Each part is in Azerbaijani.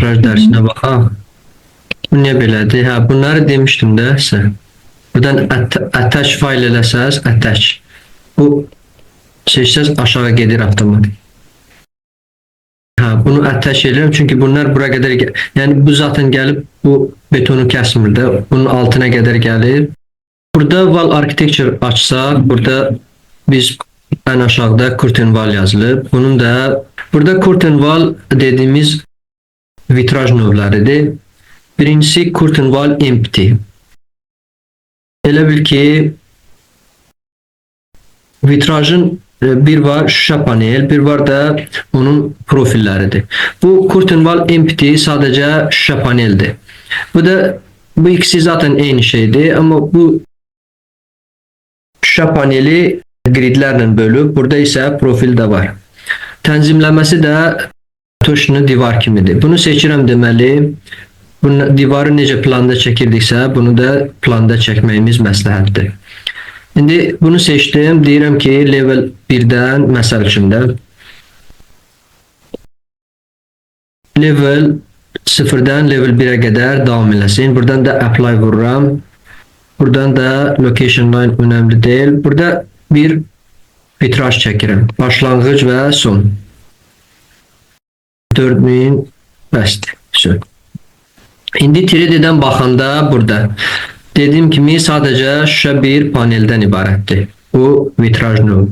vitraj dersine bakalım. Bu ne belədir? Ha, bunları demiştim de size. Buradan attach file eləsəz, attach. Bu seçsəz aşağı gedir avtomatik. Ha, bunu attach edirəm çünkü bunlar buraya kadar yani bu zaten gelip bu betonu kesmir de bunun altına kadar gelir. Burada wall architecture açsaq, burada biz en aşağıda curtain wall yazılıb. Bunun da burada curtain wall dediğimiz vitraj növləridir. Birincisi curtain wall empty. Elə bil ki vitrajın bir var şüşə panel, bir var da onun profilləridir. Bu curtain wall empty sadece şüşə paneldir. Bu ikisi zaten aynı şeydir ama bu şüşə paneli gridlerle bölüb, burada ise profil de var. Tənzimləməsi də tuşlu divar kimidir. Bunu seçirəm deməli. Bunu divarı necə planda çəkirdiksə, bunu da planda çəkməyimiz məsləhətdir. İndi bunu seçdim. Deyirəm ki, level 1-dən məsəl üçün də level 0-dən level 1-ə qədər davam eləsin. Buradan da apply vururam. Buradan da location line önemli değil. Burada bir vitraj çekirim. Başlangıç ve son. 4000 bəsdir. İndi 3D'den baxanda burada dediğim kimi sadece şüşə bir panelden ibarətdir. Bu vitraj növü.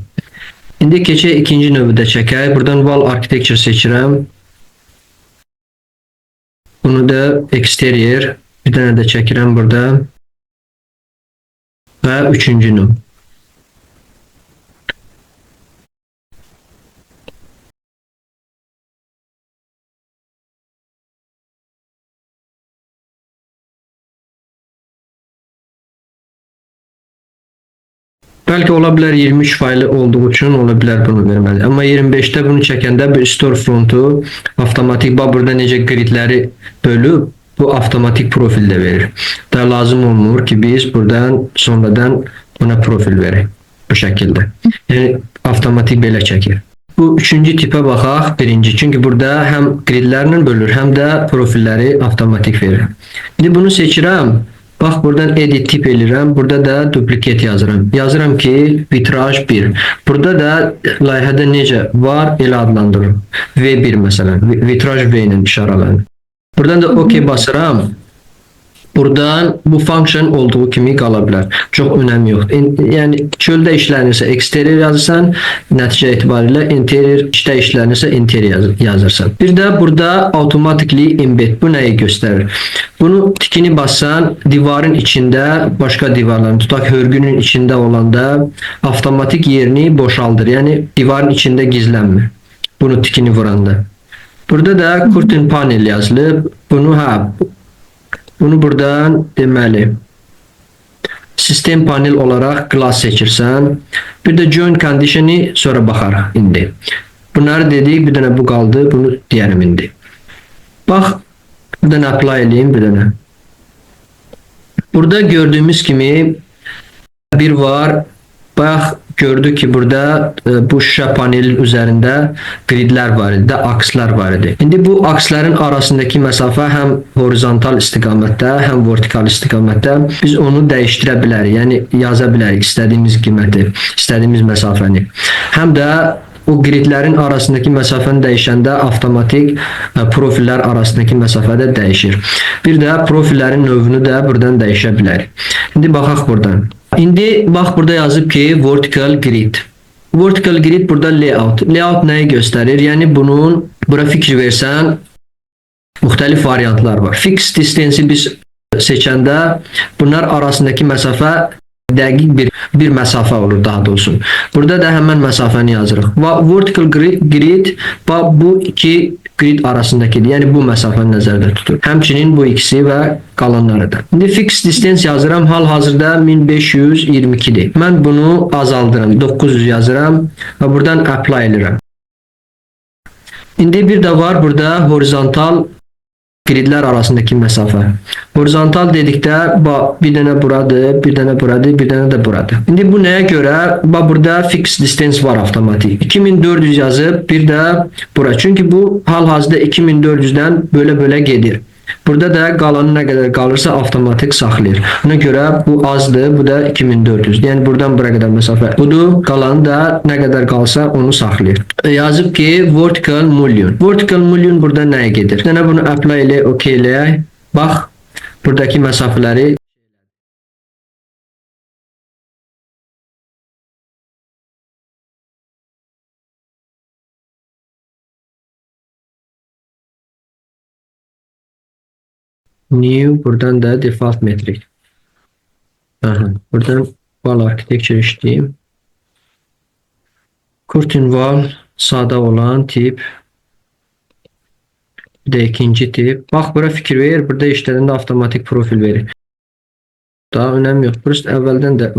İndi keçək ikinci növü də çəkək. Buradan wall architecture seçirəm. Bunu da exterior bir tane de çəkirəm burada. Ve üçüncü növ. Belki olabilir 23 faili olduğu için olabilir bunu vermeli. Ama 25'te bunu çekende bir storefront'u avtomatik burada necə gridleri bölüp bu avtomatik profilde verir. Da lazım olmur ki biz buradan sonradan buna profil verək. Bu şekilde. Yani avtomatik belə çəkir. Bu üçüncü tipe baxaq. Birinci. Çünkü burada hem gridlerle bölür hem de profilleri avtomatik verir. Şimdi bunu seçirəm. Bax buradan edit tip elirəm. Burada da duplicate yazıram. Yazıram ki vitraj 1. Burada da layihədə necə var elə adlandırırım. V1 məsələn. Vitraj V ilə işarələnir. Buradan da OK basıram. Buradan bu function olduğu kimi qala bilər. Çox önəmi yoxdur. Yəni çöldə işlənirsə exterior yazırsan, nəticə etibarilə interior işdə işlənirsə interior yazırsan. Bir də burada automatically embed bu nəyi göstərir? Bunu tikini bassan divarın içində başqa divarların tutaq hörgünün içində olanda avtomatik yerini boşaldır. Yəni divarın içində gizlənmir. Bunu tikini vuranda. Burada da curtain panel yazılıb. Bunu buradan deməli sistem panel olarak glass seçirsən. Bir de join condition'ı sonra baxarıq indi. Bunları dedik, bir dənə bu qaldı. Bunu deyərim indi. Bax, buradan apply edeyim bir dənə. Burada gördüğümüz kimi bir var. Bax, gördük ki burada bu şüşə panelin üzerinde gridler var idi, akslar var idi. Şimdi bu aksların arasındaki mesafe hem horizontal istiqamətdə, hem vertikal istiqamətdə biz onu dəyişdirə bilərik. Yəni yaza bilərik istədiyimiz qiyməti, istədiyimiz məsafəni. Hem de o gridlerin arasındaki mesafəni dəyişəndə avtomatik profiller arasındaki mesafədə dəyişir. Bir de profillerin növünü de buradan dəyişə bilərik. Şimdi baxaq buradan. İndi bax burada yazıb ki vertical grid. Vertical grid burada layout. Layout nəyi göstərir? Yəni bunun bura fikir versən müxtəlif variantlar var. Fixed distance'i biz seçəndə bunlar arasındaki məsafə dəqiq bir məsafə olur daha doğrusu. Burada da həmən məsafəni yazırıq. Vertical grid bu iki grid arasındakidir. Yəni bu məsafəni nəzərdə tutur. Həmçinin bu ikisi və qalanları da. İndi fixed distance yazıram. Hal-hazırda 1522'dir. Mən bunu azaldıram. 900 yazıram və buradan apply edirəm. İndi bir də var burada horizontal gridlər arasındakı məsafə. Horizontal dedikdə bir dənə buradır, bir dənə buradır, bir dənə də buradır. İndi bu nəyə görə? Burada fixed distance var avtomatik. 2400 yazıb, bir də bura. Çünki bu hal-hazırda 2400-dən bölə-bölə gedir. Burada da qalanı nə qədər qalırsa avtomatik saxlayır. Ona görə bu azdır, bu da 2400. Yəni buradan bura qədər məsafə budur. Qalanı da nə qədər qalsa onu saxlayır. Yazıb ki, vertical mullion. Vertical mullion burada nəyə gedir? Yəni bunu apply elə, OK eləyək. Bax, buradakı məsafələri new, buradan da default metrik. Buradan wall architecture işləyim. Curtain wall sağda olan tip. Bir de ikinci tip. Bax, bura fikir verir. Burada işlədəndə avtomatik profil verir. Daha önəm yox. Burası əvvəldən də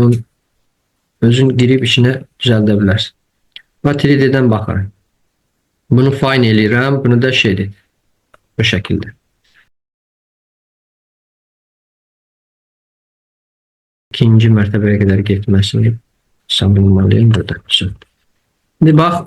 özün girib içinə düzəldə bilərsən. Və 3D-dən baxarım. Bunu fine eləyirəm. Bunu da şeydir. Bu şəkildə. İkinci mərtəbəyə qədər getməsini sağlamalıyım burada. Şimdi bax,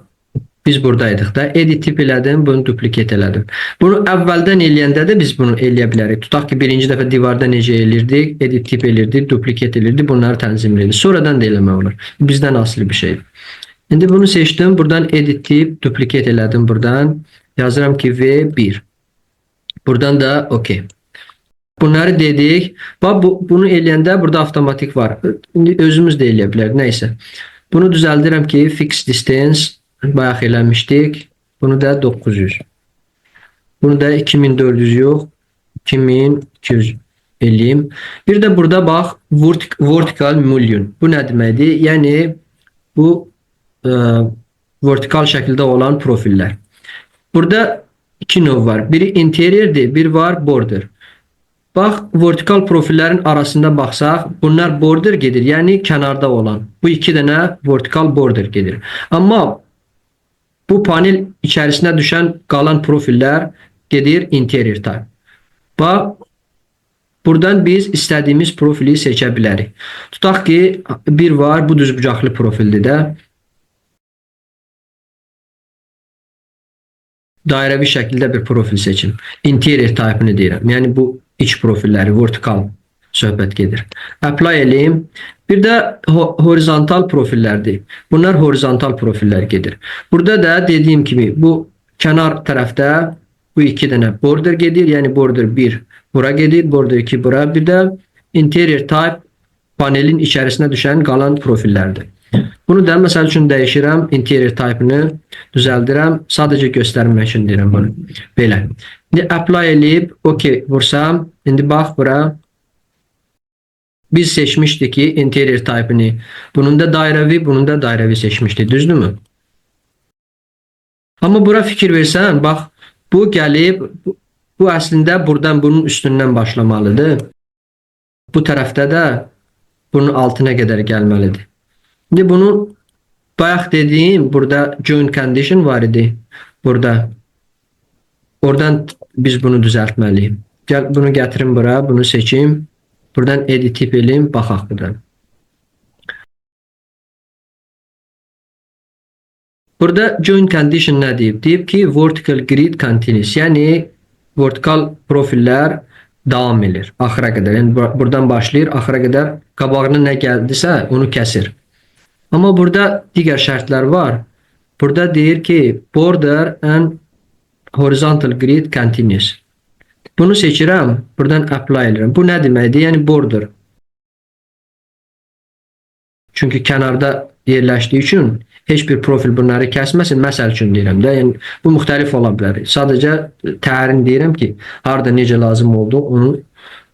biz buradaydıq da. Edit tip elədim, bunu duplikat elədim. Bunu əvvəldən eləyəndə də biz bunu eləyə bilərik. Tutaq ki, birinci dəfə divarda necə elirdik, edit tip elirdik, duplikat elirdik, bunları tənzimləyirdik. Sonradan da eləmək olur. Bizdən asılı bir şeydir. İndi bunu seçdim, buradan edit tip, duplikat elədim buradan. Yazıram ki, V1. Buradan da OK. Bunları dedik. Bax, bunu eləyəndə burada avtomatik var. İndi özümüz də eləyə bilərik. Nəysə. Bunu düzəldirəm ki, fixed distance bayaq eləmişdik. Bunu da 900. Bunu da 2400 yox, 2200 eləyim. Bir də burada bax, vertical mullion. Bu nə deməkdir? Yəni, bu vertikal şəkildə olan profillər. Burada iki növ var. Biri interiordir, bir var border. Bax, vertikal profillərin arasında baxsaq, bunlar border gedir, yəni kənarda olan. Bu iki dənə vertikal border gedir. Amma bu panel içərisinə düşən qalan profillər gedir interior type. Bax, buradan biz istədiyimiz profili seçə bilərik. Tutaq ki, bir var, bu düzbucaqlı profildir də. Dairəvi şəkildə bir profil seçim. Interior type-ını deyirəm. Yəni bu iç profilləri, vertikal söhbət gedir. Apply eləyim. Bir də horizontal profillərdir. Bunlar horizontal profillər gedir. Burada da dediyim kimi bu kənar tərəfdə bu iki dənə border gedir. Yəni border 1 bura gedir, border 2 bura. Bir də interior type panelin içərisinə düşən qalan profillərdir. Bunu da məsəl üçün dəyişirəm. Interior type-ını düzəldirəm. Sadəcə göstərmək üçün deyirəm bunu. Belə. İndi apply eləyib, OK vursam. İndi bax bura. Biz seçmişdik ki interior type-ını. Bunun da dairəvi, bunun da dairəvi seçmişdik. Düzdürmü? Amma bura fikir versən, bax bu gəlib, bu əslində buradan bunun üstündən başlamalıdır. Bu tərəfdə də bunun altına qədər gəlməlidir. İndi bunu bayaq dediyim burada join condition var idi. Burada. Oradan biz bunu düzəltməliyik. Gəl bunu gətirim bura, bunu seçim. Buradan edit tip eləyim, baxaq buradan. Burada join condition nə deyib? Deyib ki vertical grid continuous. Yəni vertikal profillər davam edir axıra qədər. Yəni buradan başlayır, axıra qədər qabağına nə gəldisə onu kəsir. Amma burada digər şərtlər var. Burada deyir ki border and horizontal grid continuous. Bunu seçirəm, buradan apply edirəm. Bu nə deməkdir? Yəni border. Çünki kənarda yerləşdiyi üçün heç bir profil bunları kəsməsin. Məsəl üçün deyirəm də. Yəni bu müxtəlif ola bilər. Sadəcə tərin deyirəm ki, harda necə lazım oldu, onu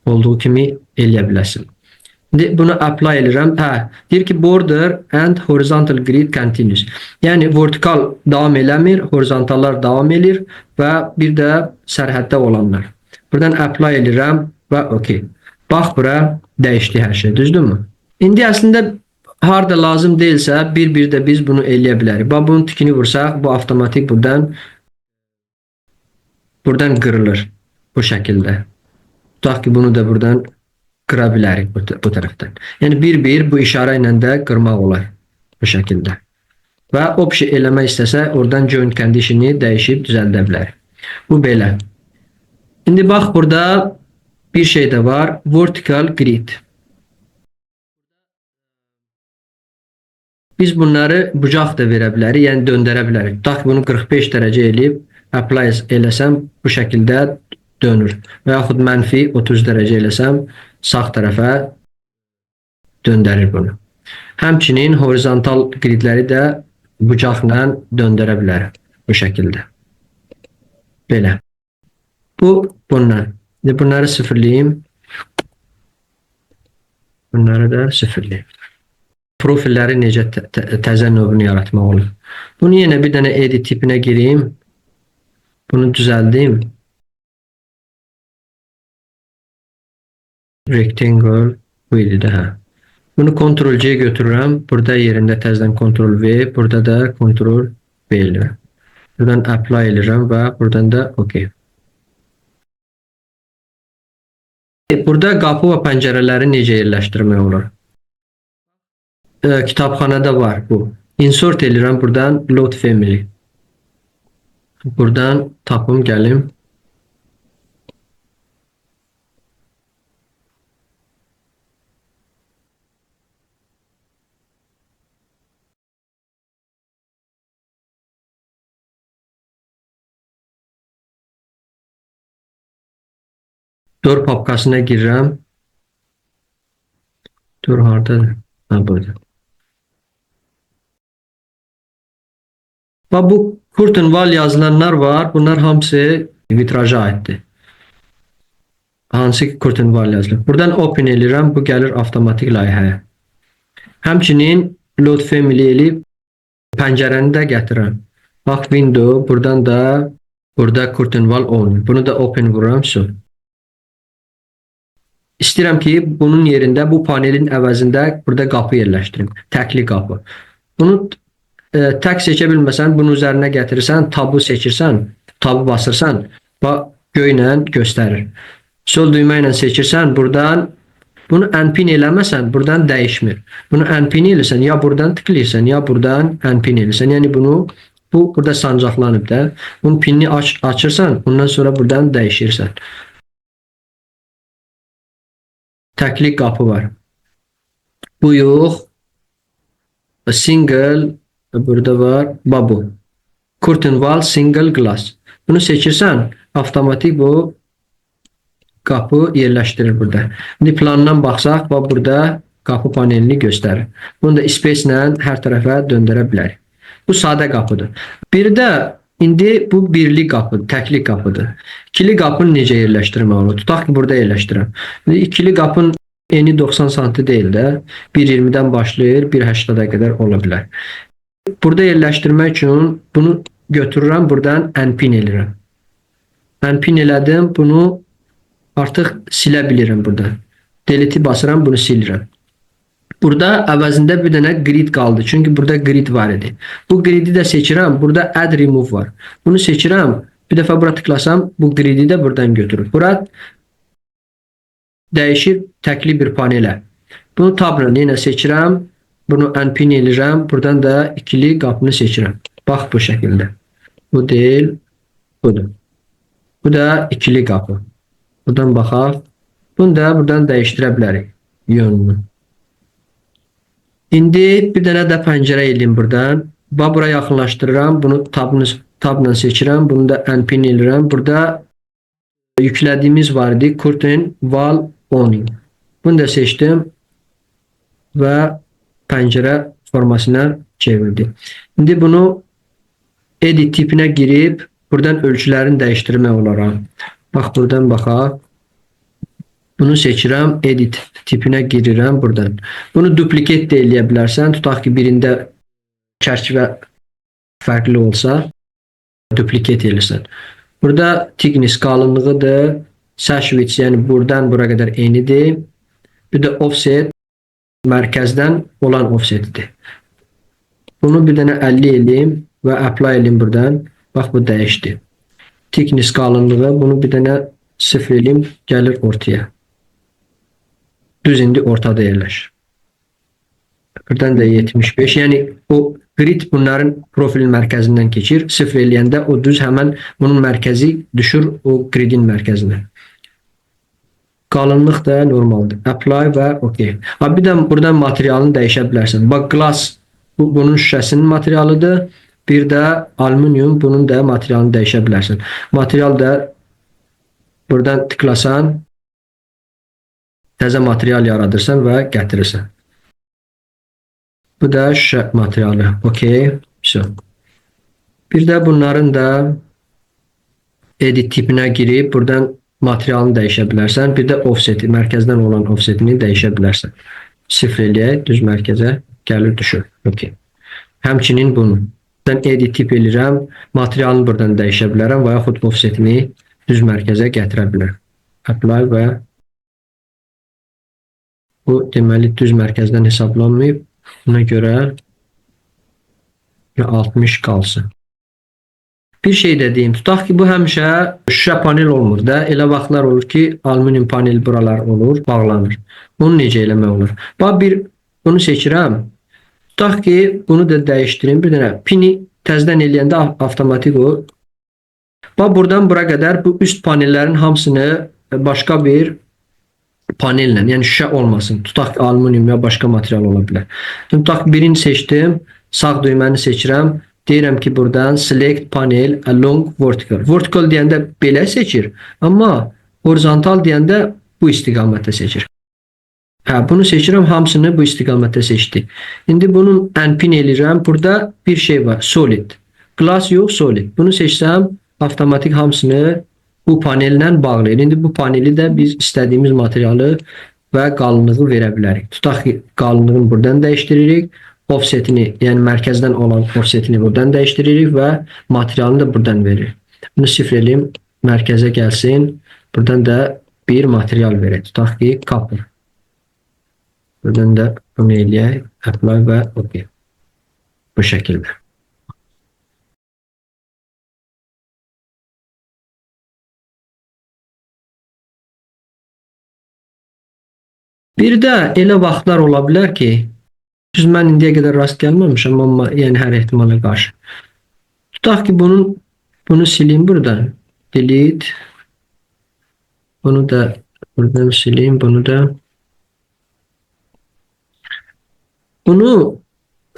olduğu kimi eləyə biləsin. İndi bunu apply edirəm. Deyir ki border and horizontal grid continuous. Yəni vertikal davam eləmir, horizontallar davam edir və bir də sərhəddə olanlar. Buradan apply edirəm və OK. Bax bura dəyişdi hər şey, düzdürmü? İndi əslində harda lazım deyilsə bir-bir də biz bunu eləyə bilərik. Bax bunun tikini vursaq, bu avtomatik buradan qırılır. bu şekilde. Tutaq ki bunu da buradan qıra bilərik bu tərəfdən. Yəni bir-bir bu işarə ilə də qırmaq olar bu şəkildə. Və option eləmək istəsə oradan join condition'ı dəyişib düzəldə bilər. Bu belə. İndi bax burada bir şey də var. Vertical grid. Biz bunları bucaq da verə bilərik, yəni döndərə bilərik. Tutaq ki bunu 45 dərəcə eləyib apply eləsəm bu şəkildə dönür. Və yaxud mənfi 30 dərəcə eləsəm sağ tərəfə döndərir bunu. Həmçinin horizontal gridləri də bucaqla döndərə bilərəm bu şəkildə. Belə. Bu bundan. Bunları sıfırlayayım. Bunları da sıfırlayayım. Profilləri necə təzə növünü yaratmaq olur. Bunu yenə bir dənə edit tipinə gireyim. Bunu düzəldim. Rectangle bu idi də. Bunu Ctrl-C götürürəm. Burada yerində təzədən Ctrl-V, burada da Ctrl-V edirəm. Buradan apply edirəm və buradan da OK. Burada qapı və pəncərələri necə yerləşdirmək olur? Kitabxanada var bu. Insert edirəm buradan load family. Buradan tapım gəlim. Door papkasına girirəm. Door hardadır? Ha, burada. Və bu curtain wall yazılanlar var. Bunlar hamısı vitraja aiddir. Hansı ki curtain wall yazılır. Buradan open edirəm. Bu gəlir avtomatik layihəyə. Həmçinin load family eləyib pəncərəni də gətirəm. Bax window. Buradan da burada curtain wall on. Bunu da open vururam. İstəyirəm ki bunun yerində bu panelin əvəzində burada qapı yerləşdirim. Təkli qapı. Bunu tək seçə bilməsən, bunun üzərinə gətirirsən, tabu seçirsən, tabu basırsan, göylə göstərir. Sol düymə ilə seçirsən, buradan bunu unpin eləməsən, buradan dəyişmir. Bunu unpin elirsən, ya buradan tıklayırsan, ya buradan unpin elirsən. Yəni bunu burada sancaqlanıb da. Bunun pinini açırsan, ondan sonra buradan dəyişirsən. Təkli qapı var. Bu yox. Single burada var. Bu. Curtain wall single glass. Bunu seçirsən, avtomatik bu qapı yerləşdirir burada. İndi plandan baxsaq, burada qapı panelini göstərir. Bunu da space ilə hər tərəfə döndərə bilərik. Bu sadə qapıdır. Bir də indi bu birli qapı, təkli qapıdır. İkili qapını necə yerləşdirmək olur? Tutaq ki burada yerləşdirəm. İkili qapının eni 90 cm deyil də 1.20-dən başlayır, 1.80-a qədər ola bilər. Burada yerləşdirmək üçün bunu götürürəm, buradan unpin edirəm. Unpin elədim, bunu artıq silə bilirəm burada. Delete basıram, bunu silirəm. Burada əvəzində bir dənə grid qaldı. Çünki burada grid var idi. Bu gridi də seçirəm. Burada add remove var. Bunu seçirəm. Bir dəfə bura tıklasam, bu gridi də buradan götürür. Bura dəyişir təkli bir panelə. Bunu tabla yenə seçirəm. Bunu unpin edirəm. Buradan da ikili qapını seçirəm. Bax bu şəkildə. Bu deyil, budur. Bu da ikili qapı. Buradan baxaq. Bunu da buradan dəyişdirə bilərik yönünü. İndi bir dənə də pəncərə eləyim buradan. Bura yaxınlaşdırıram. Bunu tabla seçirəm. Bunu da unpin edirəm. Burada yüklədiyimiz var idi. Curtain wall awning. Bunu da seçdim və pəncərə formasına çevirdi. İndi bunu edit tipinə girib buradan ölçülərini dəyişdirmək olar. Bax buradan baxaq. Bunu seçirəm, edit tipinə girirəm buradan. Bunu duplikat da eləyə bilərsən. Tutaq ki birində çərçivə fərqli olsa duplikat edirsən. Burada thickness qalınlığıdır. Sash width yəni buradan bura qədər eynidir. Bir də offset mərkəzdən olan offsetidir. Bunu bir dənə 50 eləyim və apply eləyim buradan. Bax bu dəyişdi. Thickness qalınlığı bunu bir dənə Sıfır eləyim, gəlir ortaya. Düz indi ortada yerləşir. Buradan da 75. Yani o grid bunların profilin mərkəzindən keçir. Sıfır eləyəndə o düz həmən bunun mərkəzi düşür o gridin mərkəzinə. Qalınlıq da normaldır. Apply və OK. Bir də buradan materialını dəyişə bilərsən. Bax, glass bunun şüşəsinin materialıdır. Bir də alüminium bunun da materialını dəyişə bilərsən. Material da buradan tıklasan təzə material yaradırsan və gətirirsən. Bu da şüşə materialı. OK. Bir də bunların da edit tipinə girib buradan materialını dəyişə bilərsən. Bir də offseti, mərkəzdən olan offsetini dəyişə bilərsən. Sıfır eləyək, düz mərkəzə gəlir, düşür. OK. Həmçinin bunu. Ben edit tip eləyirəm, materialını buradan dəyişə bilərəm və yaxud offsetini düz mərkəzə gətirə bilərəm. Apply və bu deməli düz mərkəzdən hesablanmayıb. Buna görə 60 qalsın. Bir şey də deyim, tutaq ki bu həmişə şüşə panel olmur da, elə vaxtlar olur ki alüminium panel buralar olur, bağlanır. Bunu necə eləmək olur? Bunu seçirəm. Tutaq ki bunu da dəyişdirim, bir dənə pini təzədən eləyəndə avtomatik o. Buradan bura qədər bu üst panellərin hamısını başqa bir panellə, yəni şüşə olmasın. Tutaq ki alüminium ya başqa material ola bilər. Tutaq ki birini seçdim, sağ düyməni seçirəm. Deyirəm ki buradan select panel along vertical. Vertical deyəndə belə seçir, amma horizontal deyəndə bu istiqamətə seçir. Bunu seçirəm, hamısını bu istiqamətə seçdi. İndi bunun NPin eləyirəm. Burada bir şey var, solid. Glass yox, solid. Bunu seçsəm, avtomatik hamısını bu panellə bağlayır. İndi bu paneli də biz istədiyimiz materialı və qalınlığı verə bilərik. Tutaq ki qalınlığını buradan dəyişdiririk. Offsetini, yəni mərkəzdən olan offsetini buradan dəyişdiririk və materialını da buradan veririk. Bunu sıfır eləyim, mərkəzə gəlsin. Buradan da bir material verək. Tutaq ki, copper. Buradan da bunu eləyək, apply və OK. Bu şəkildə. Bir də elə vaxtlar ola bilər ki, mən indiyə qədər rast gəlməmişəm, amma yəni hər ehtimala qarşı. Tutaq ki bunu sileyim buradan. Delete. Bunu da buradan sileyim, bunu da. Bunu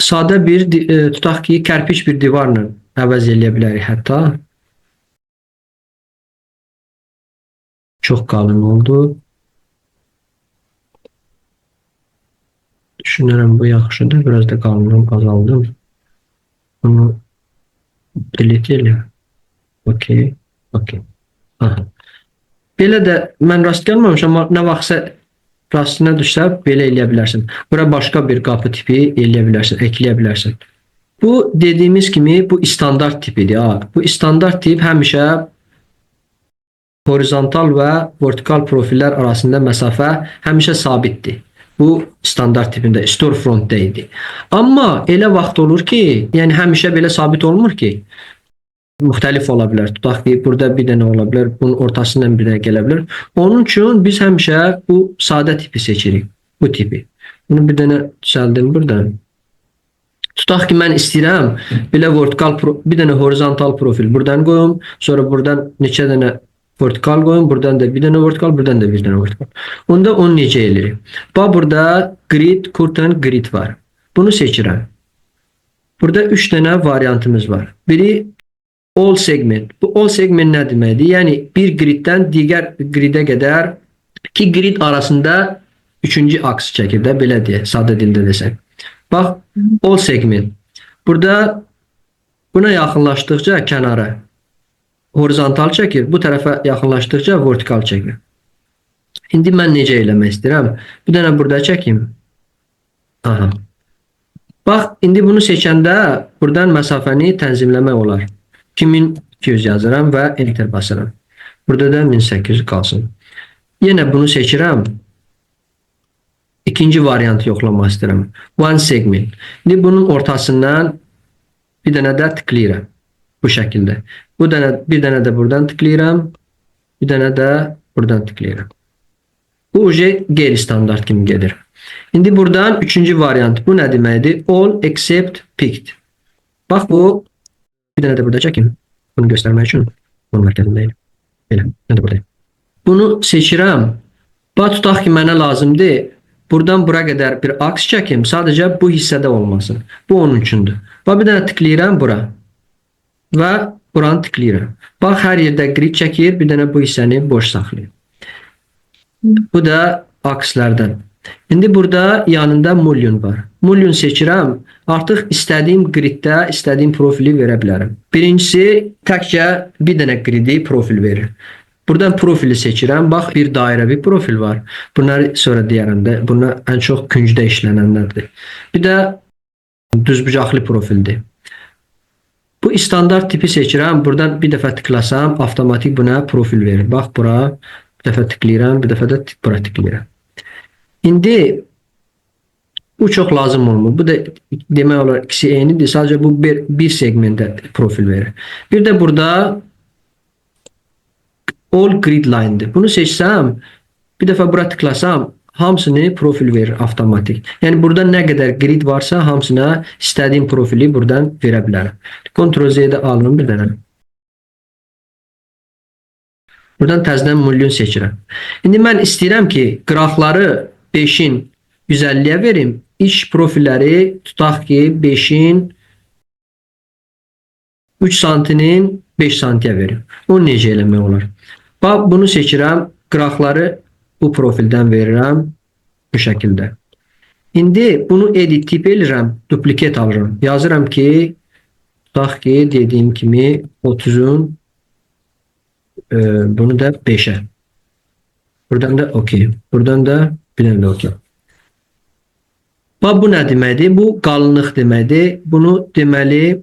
sadə bir tutaq ki kərpiç bir divarla əvəz eləyə bilərik hətta. Çox qalın oldu. Düşünürəm bu yaxşıdır. Biraz da qalınlığını azaldım. Bunu delete eləyəm. OK. OK. Belə də mən rast gəlməmişəm, amma nə vaxtsa rastına düşsə belə eləyə bilərsən. Bura başqa bir qapı tipi eləyə bilərsən, ekləyə bilərsən. Bu dediyimiz kimi bu standart tipidir. Bu standart tip həmişə horizontal və vertikal profillər arasında məsafə həmişə sabitdir. Bu standart tipində storefrontda idi. Amma elə vaxt olur ki, yəni həmişə belə sabit olmur ki, müxtəlif ola bilər. Tutaq ki, burada bir dənə ola bilər, bunun ortasından bir dənə gələ bilər. Onun üçün biz həmişə bu sadə tipi seçirik, bu tipi. Bunu bir dənə düzəldim buradan. Tutaq ki, mən istəyirəm belə bir dənə horizontal profil buradan qoyum, sonra buradan neçə dənə vertikal qoyun, buradan da bir dənə vertikal, buradan da bir dənə vertikal. Onda onu necə eləyirik? Burada grid, curtain, grid var. Bunu seçirəm. Burada 3 dənə variantımız var. Biri all segment. Bu all segment nə deməkdir? Yəni bir griddən digər gridə qədər iki grid arasında üçüncü aks çəkir də, belə deyə, sadə dildə desək. Bax, all segment. Burada buna yaxınlaşdıqca kənara horizontal çəkir, bu tərəfə yaxınlaşdıqca vertikal çəkir. İndi mən necə eləmək istəyirəm? Bir dənə burada çəkim. Bax, indi bunu seçəndə buradan məsafəni tənzimləmək olar. 2200 yazıram və enter basıram. Burada da 1800 qalsın. Yenə bunu seçirəm. İkinci variantı yoxlamaq istəyirəm. One segment. İndi bunun ortasından bir dənə də tıklayıram. Bu şəkildə. Bir dənə də buradan tıklayıram. Bir dənə də buradan tıklayıram. Bu uje qeyri-standart kimi gedir. İndi buradan üçüncü variant. Bu nə deməkdir? All except picked. Bax bu, bir dənə də burada çəkim. Bunu göstərmək üçün onun mərkəzindəyim. Belə, mən də buradayım. Bunu seçirəm. Bax tutaq ki, mənə lazımdır. Buradan bura qədər bir aks çəkim. Sadəcə bu hissədə olmasın. Bu onun üçündür. Bax bir dənə tıklayıram bura. Və buranı tıklayıram. Bax hər yerdə grid çəkir. Bir dənə bu hissəni boş saxlayır. Bu da akslardan. İndi burada yanında mullion var. Mullion seçirəm. Artıq istədiyim griddə istədiyim profili verə bilərəm. Birincisi təkcə bir dənə gridi profil verir. Buradan profili seçirəm. Bax bir dairəvi profil var. Bunları sonra deyərəm də. Bunlar ən çox küncdə işlənənlərdir. Bir də düzbucaqlı profildir. Bu standart tipi seçirəm. Buradan bir dəfə tıklasam avtomatik buna profil verir. Bax bura bir dəfə tıklayıram. Bir dəfə də bura tıklayıram. İndi bu çox lazım olmur. Bu da demək olar ikisi eynidir. Sadəcə bu bir segmentdə profil verir. Bir də burada all grid line'dir. Bunu seçsəm, bir dəfə bura tıklasam hamısını profil verir avtomatik. Yəni burada nə qədər grid varsa hamısına istədiyim profili buradan verə bilərəm. Ctrl-Z-də alırım bir dənə. Buradan təzədən mullion seçirəm. İndi mən istəyirəm ki, qrafları 5'in 150'ye verim. İç profilləri tutaq ki 5'in 3 santinin 5 santiyə verim. Onu necə eləmək olar? Bax bunu seçirəm. Qrafları bu profildən verirəm. Bu şəkildə. İndi bunu edit tip edirəm. Duplikat alıram. Yazıram ki tutaq ki dediyim kimi 30'un bunu da 5'e. Buradan da okey. Buradan da bir dənə də okey. Bax bu nə deməkdir? Bu qalınlıq deməkdir. Bunu deməli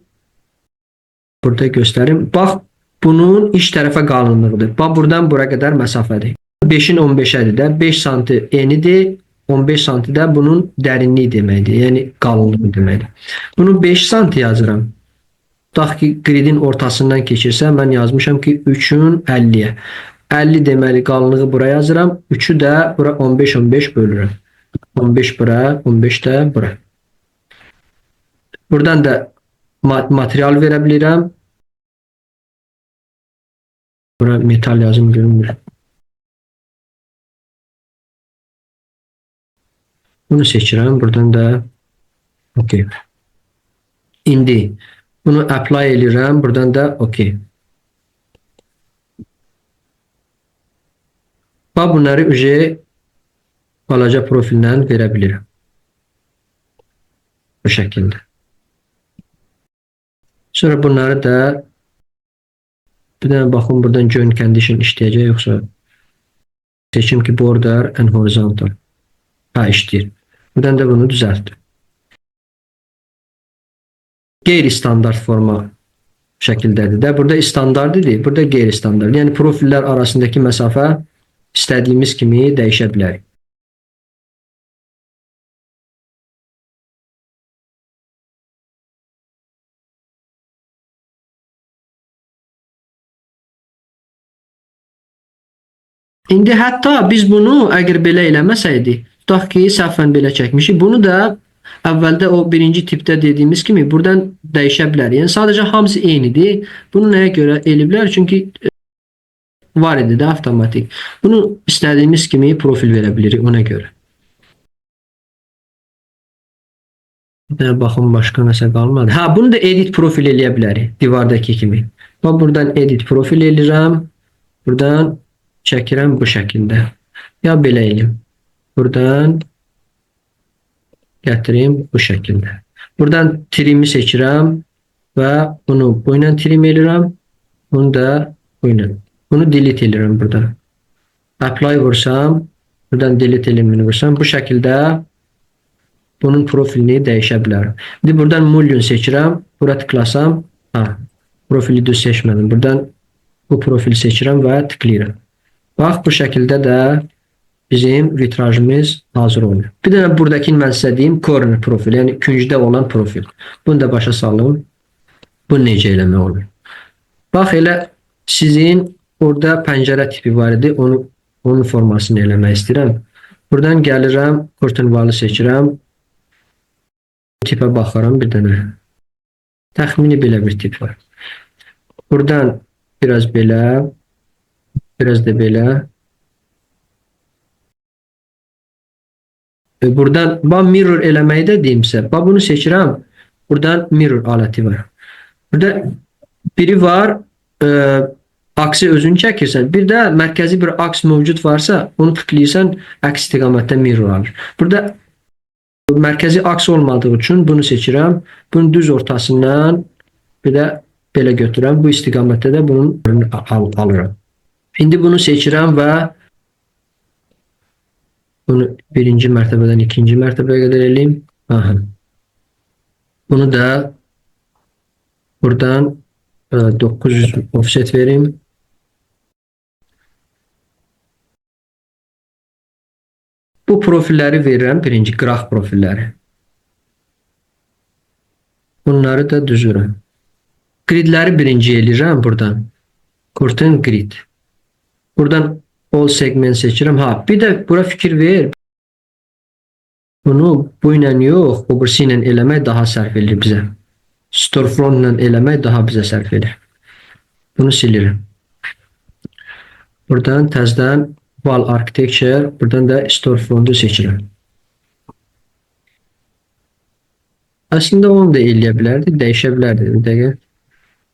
burada göstərim. Bax bunun iç tərəfə qalınlığıdır. Bax buradan bura qədər məsafədir. 5'in 15'ədir də. 5 santi enidir. 15 santi də bunun dərinliyi deməkdir. Yəni qalınlığı deməkdir. Bunu 5 santi yazıram. Tutaq ki gridin ortasından keçirsə mən yazmışam ki 3'ün 50'yə. 50 deməli qalınlığı bura yazıram. 3'ü də bura 15-15 bölürəm. 15 bura, 15 də bura. Buradan da material verə bilirəm. Bura metal yazım görünmür. Bunu seçirəm. Buradan da okey. İndi bunu apply edirəm. Buradan da okey. Bax bunları ücə balaca profildən verə bilirəm. Bu şəkildə. Sonra bunları da bir dənə baxın buradan join condition işləyəcək yoxsa seçim ki border and horizontal. Ha işləyir. Buradan da bunu düzəltdim. Qeyri-standart forma şəkildədir də. Burada standart idi, burada qeyri-standart. Yəni profillər arasındakı məsafə istədiyimiz kimi dəyişə bilərik. İndi hətta biz bunu əgər belə eləməsəydik, tutaq ki, səhvən belə çəkmişik, bunu da əvvəldə o birinci tipdə dediyimiz kimi buradan dəyişə bilərik. Yəni sadəcə hamısı eynidir. Bunu nəyə görə eləyiblər? Çünki var idi də avtomatik. Bunu istədiyimiz kimi profil verə bilirik ona görə. Baxın başqa nəsə qalmadı. Ha, bunu da edit profil eləyə bilərik. Divardakı kimi. Bax buradan edit profil eləyirəm. Buradan çəkirəm bu şəkildə. Ya belə eləyim. Buradan gətirim bu şəkildə. Buradan trim'i seçirəm və bunu bu ilə trim eləyirəm. Bunu da bu ilə. Bunu delete eləyirəm burada. Apply vursam, buradan delete elemini vursam, bu şəkildə bunun profilini dəyişə bilərəm. İndi buradan mullion seçirəm. Bura tıklasam, profili düz seçmədim. Buradan bu profili seçirəm və tıklayıram. Bax bu şəkildə də bizim vitrajımız hazır olur. Bir dənə buradakı mən sizə deyim corner profil, yəni küncdə olan profil. Bunu da başa salım. Bu necə eləmək olur? Bax elə sizin orada pəncərə tipi var idi. Onun formasını eləmək istəyirəm. Buradan gəlirəm, curtain seçirəm. Tipə baxıram bir dənə. Təxmini belə bir tip var. Buradan biraz belə, biraz da belə. Buradan mirror eləməyi də deyimsə, bunu seçirəm. Buradan mirror aləti var. Burada biri var, aksı özünü çəkirsən. Bir də mərkəzi bir aks mövcud varsa, onu tıklayırsan, əks istiqamətdə mirror alır. Burada mərkəzi aks olmadığı üçün bunu seçirəm. Bunun düz ortasından bir də belə götürürəm. Bu istiqamətdə də bunun alıram. İndi bunu seçirəm və bunu birinci mərtəbədən ikinci mərtəbəyə qədər eləyim. Aha. Bunu da buradan 900 offset vereyim. Bu profilləri verirəm. Birinci qıraq profilləri. Bunları da düzürəm. Gridləri birinci eləyirəm buradan. Curtain grid. Buradan all segment seçirəm. Bir də bura fikir ver. Bunu bu ilə yox, o birisi ilə eləmək daha sərf edir bizə. Storefront ilə eləmək daha bizə sərf edir. Bunu silirəm. Buradan təzədən wall architecture, buradan da storefront'u seçirəm. Aslında onu da eləyə bilərdi, dəyişə bilərdi. Bir dəqiqə.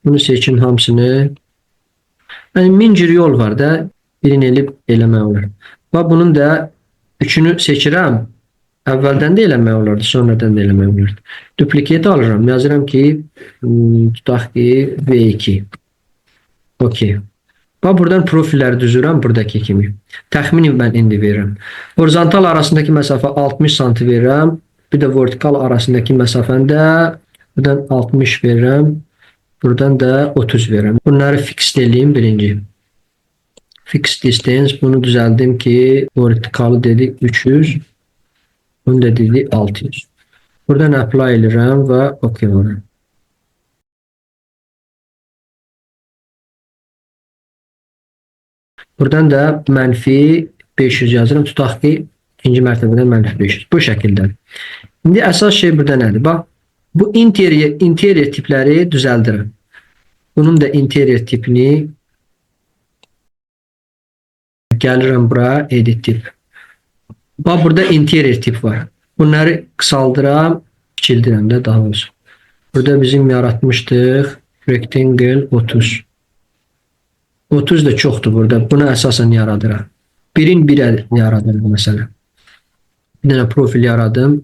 Bunu seçin hamısını. Yəni min cür yol var da, birini elib eləmək olur. Və bunun da üçünü seçirəm. Əvvəldən də eləmək olardı, sonradan da eləmək olardı. Duplicate alıram. Yazıram ki, tutaq ki V2. Okey. Və buradan profilləri düzürəm buradakı kimi. Təxmini mən indi verirəm. Horizontal arasındakı məsafə 60 cm verirəm. Bir də vertikal arasındakı məsafəni də buradan 60 verirəm. Buradan da 30 verirəm. Bunları fix eləyim birinci. Fix distance. Bunu düzəldim ki vertikalı dedik 300. Bunu da dedik 600. Buradan apply edirəm və okey vururam. Buradan da mənfi 500 yazırım. Tutaq ki ikinci mərtəbədən mənfi 500. Bu şəkildə. İndi əsas şey burada nədir? Bax, bu interior tipləri düzəldirəm. Bunun da interior tipini gəlirəm bura, edit tip. Bax, burada interior tip var. Bunları qısaldıram, kiçildirəm də daha olsun. Burada bizim yaratmışdıq rectangle 30. 30 da çoxdur burada. Bunu əsasən yaradıram. Birin birə yaradırım məsələn. Bir dənə profil yaradım.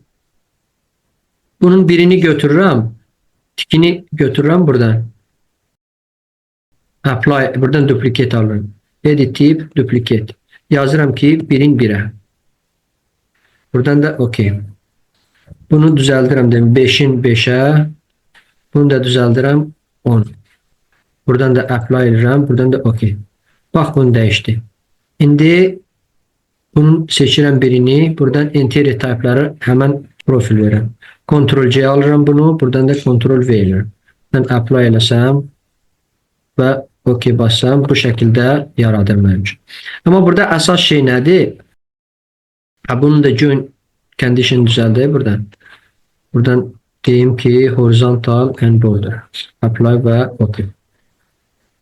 Bunun birini götürürəm. Tikini götürürəm buradan. Apply. Buradan duplicate alıram. Edit tip, duplicate. Yazıram ki birin birə. Buradan da okey. Bunu düzəldirəm. 5'in 5'ə. Bunu da düzəldirəm 10. Buradan da apply edirəm. Buradan da okey. Bax, bunu dəyişdi. İndi bunun seçirəm birini. Buradan interior type'ları həmən profil verirəm. Ctrl-C alıram bunu. Buradan da Ctrl-V edirəm. Mən apply eləsəm və okey bassam bu şəkildə yaradır mənim üçün. Amma burada əsas şey nədir? Bunun da join condition düzəldir buradan. Buradan deyim ki horizontal and border. Apply və okey.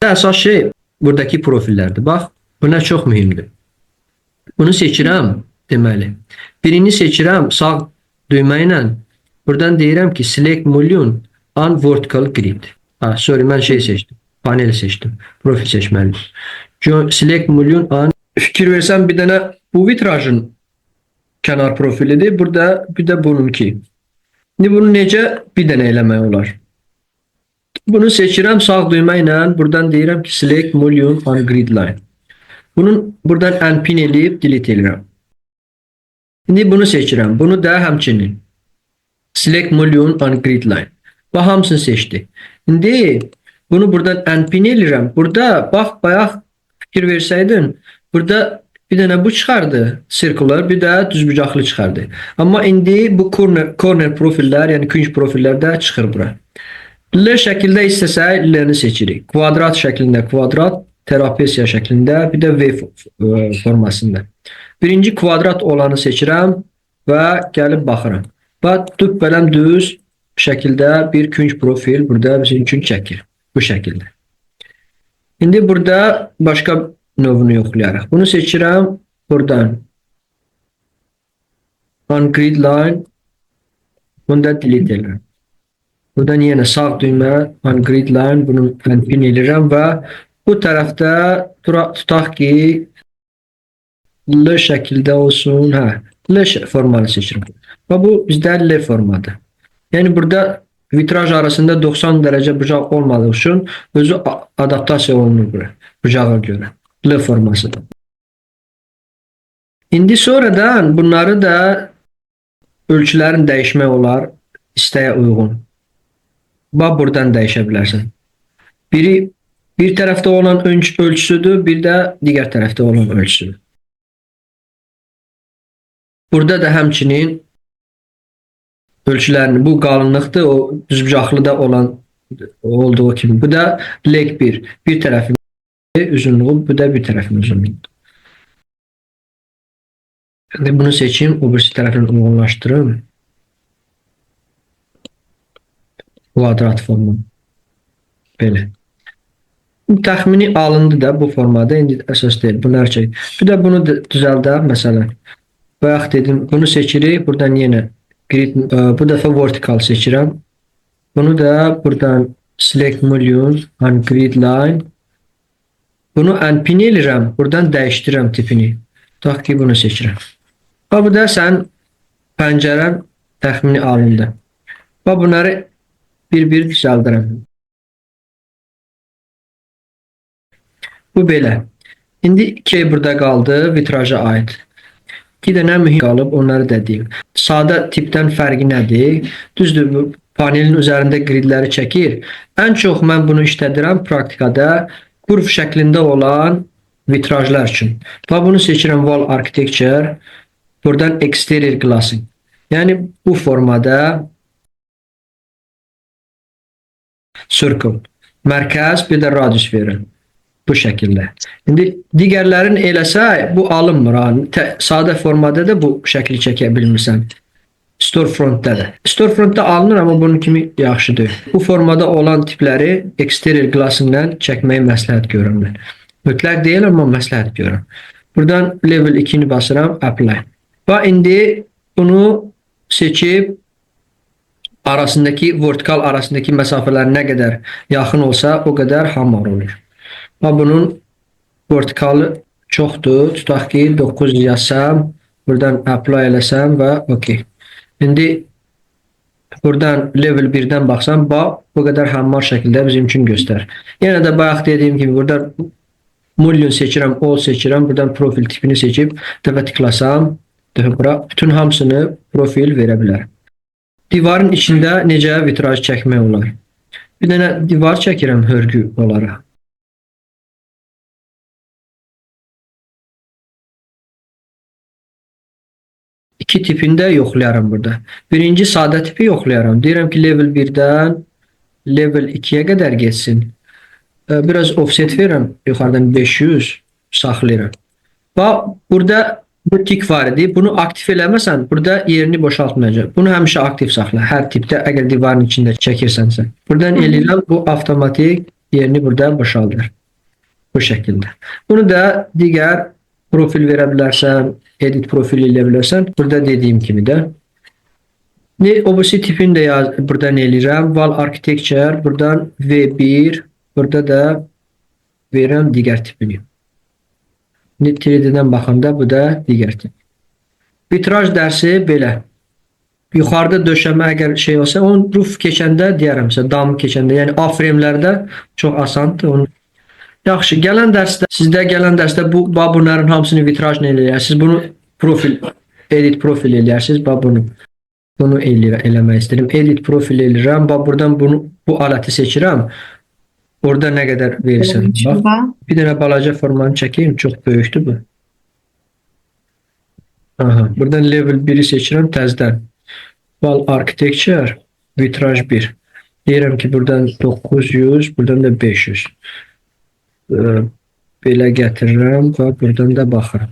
Əsas şey buradakı profillərdir. Bax, buna çox mühümdür. Bunu seçirəm deməli. Birini seçirəm sağ düymə ilə. Buradan deyirəm ki select mullion on vertical grid. Sorry, mən şey seçdim. Panel seçdim. Profil seçməliyim. Select mullion on. Fikir versəm bir dənə bu vitrajın kənar profilidir. Burada bir də bununki. İndi bunu necə bir dənə eləmək olar? Bunu seçirəm sağ düymə ilə. Buradan deyirəm ki select mullion on grid line. Bunun buradan unpin eləyib delete edirəm. İndi bunu seçirəm. Bunu da həmçinin select mullion on grid line. Bax, hamısını seçdi. İndi bunu buradan unpin eləyirəm. Burada bax, bayaq fikir versəydin, burada bir dənə bu çıxardı, circular, bir də düzbucaqlı çıxardı. Amma indi bu corner profillər, yəni künc profillər də çıxır bura. L şəkildə istəsək, L-ni seçirik. Kvadrat şəklində kvadrat, Trapesiya şəklində, bir də V formasında. Birinci kvadrat olanı seçirəm və gəlib baxıram. Və düppələm düz şəkildə bir künc profil burada bizim üçün çəkir. Bu şəkildə. İndi burada başqa növünü yoxlayarıq. Bunu seçirəm. Buradan on grid line, bunu da delete edirəm. Buradan yenə sağ düymə on grid line, bunu pin edirəm və bu tərəfdə tutaq ki L şəkildə olsun. L formanı seçirəm. Və bu bizdə L formadır. Yəni burada vitraj arasında 90 dərəcə bucaq olmadığı üçün özü adaptasiya olunur bucağa görə. L formasıdır. İndi sonradan bunları da ölçülərini dəyişmək olar istəyə uyğun. Bax buradan dəyişə bilərsən. Biri bir tərəfdə olan ölçüsüdür, bir də digər tərəfdə olan ölçüsüdür. Burada da həmçinin ölçülərini, bu qalınlıqdır, o düzbucaqlıda olan olduğu kimi. Bu da leg 1. Bir tərəfin uzunluğu, bu da bir tərəfin uzunluğu. Şimdi bunu seçeyim, o birisi tərəfini uyğunlaşdırım. Kvadrat formu. Belə. Bu təxmini alındı da bu formada, indi əsas deyil. Bunlar çək. Bir də bunu düzəldək, məsələn. Bayaq dedim, bunu seçirik. Buradan yenə grid, bu dəfə vertical seçirəm. Bunu da buradan select million on grid line. Bunu unpin edirəm. Buradan dəyişdirirəm tipini. Tutaq ki, bunu seçirəm. Və bu da sən pəncərən təxmini alındı. Və bunları bir-bir düzəldirəm. Bu belə. İndi 2 burada qaldı, vitraja aid. 2 dənə mühim qalıb, onları da deyim. Sadə tipdən fərqi nədir? Düzdür, bu panelin üzərində gridləri çəkir. Ən çox mən bunu işlədirəm praktikada kurv şəklində olan vitrajlar üçün. Və bunu seçirəm wall architecture. Buradan exterior glassing. Yəni bu formada circle. Mərkəz, bir də radius verir. Bu şəkildə. İndi digərlərin eləsə bu alınmır. Sadə formada da bu şəkli çəkə bilmirsən. Storefrontda da. Storefrontda alınır, amma bunun kimi yaxşı deyil. Bu formada olan tipləri exterior glassingdən çəkməyi məsləhət görürəm mən. Mütləq deyil, amma məsləhət görürəm. Buradan level 2-ni basıram, apply. Və indi bunu seçib arasındakı, vertikal arasındakı məsafələr nə qədər yaxın olsa, o qədər hamar olur. Və bunun vertikalı çoxdur. Tutaq ki, 9 yazsam, buradan apply eləsəm və OK. İndi buradan level 1-dən baxsam, bu qədər hamar şəkildə bizim üçün göstərir. Yenə də bayaq dediyim kimi, burada million seçirəm, all seçirəm, buradan profil tipini seçib, dəfə tıklasam, bütün hamısını profil verə bilər. Divarın içində necə vitraj çəkmək olar? Bir dənə divar çəkirəm hörgü olaraq. İki tipini də yoxlayaram burada. Birinci sadə tipi yoxlayaram. Deyirəm ki, level 1-dən level 2-yə qədər geçsin. Biraz offset verirəm. Yuxarıdan 500 saxlayıram. Və burada bu tik var idi. Bunu aktif eləməsən, burada yerini boşaltmayacaq. Bunu həmişə aktif saxla. Hər tipdə, əgər divarın içində çəkirsənsə. Buradan eləyirəm, bu avtomatik yerini burada boşaldır. Bu şəkildə. Bunu da digər profil verə bilərsən, edit profili elə bilərsən. Burada dediyim kimi də. Obviously tipini də buradan eləyirəm. Wall architecture, buradan V1, burada da verirəm digər tipini. 3D-dən baxanda bu da digər tip. Vitraj dərsi belə. Yuxarıda döşəmə əgər şey olsa, onun roof keçəndə deyərəm sizə, dam keçəndə, yəni A-framelərdə çox asandır. Yaxşı, gələn dərsdə, sizdə gələn dərsdə bunların hamısını vitrajla eləyərsiniz. Bunu profil, edit profil eləyərsiniz. Bunu eləmək istəyirəm. Edit profil eləyirəm. Buradan bu aləti seçirəm. Orada nə qədər verirsən. Bir dənə balaca formanı çəkeyim. Çox böyükdür bu. Buradan level 1-i seçirəm təzdən. Wall architecture, vitraj 1. Deyirəm ki, buradan 900, buradan da 500. belə gətirirəm və buradan da baxıram.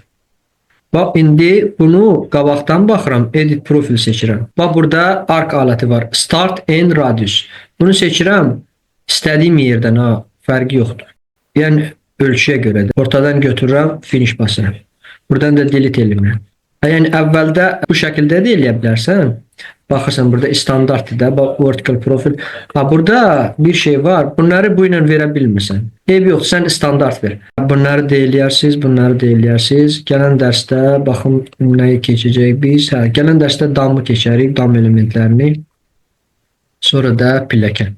Bax, indi bunu qabaqdan baxıram, edit profil seçirəm. Bax, burada arc aləti var. Start and radius. Bunu seçirəm. İstədiyim yerdən, ha, fərqi yoxdur. Yəni, ölçüyə görədir. Ortadan götürürəm, finish basıram. Buradan da delete elimlə. Yəni, əvvəldə bu şəkildə də eləyə bilərsən. Baxırsan, burada standartdır da, bax, vertical profil. Ha, burada bir şey var. Bunları bu ilə verə bilmirsən. Eyb yox, sən standart ver. Bunları da eləyərsiniz, bunları da eləyərsiniz. Gələn dərsdə, baxın, nəyi keçəcək biz. Hə, gələn dərsdə damı keçərik, dam elementlərini. Sonra da pilləkən.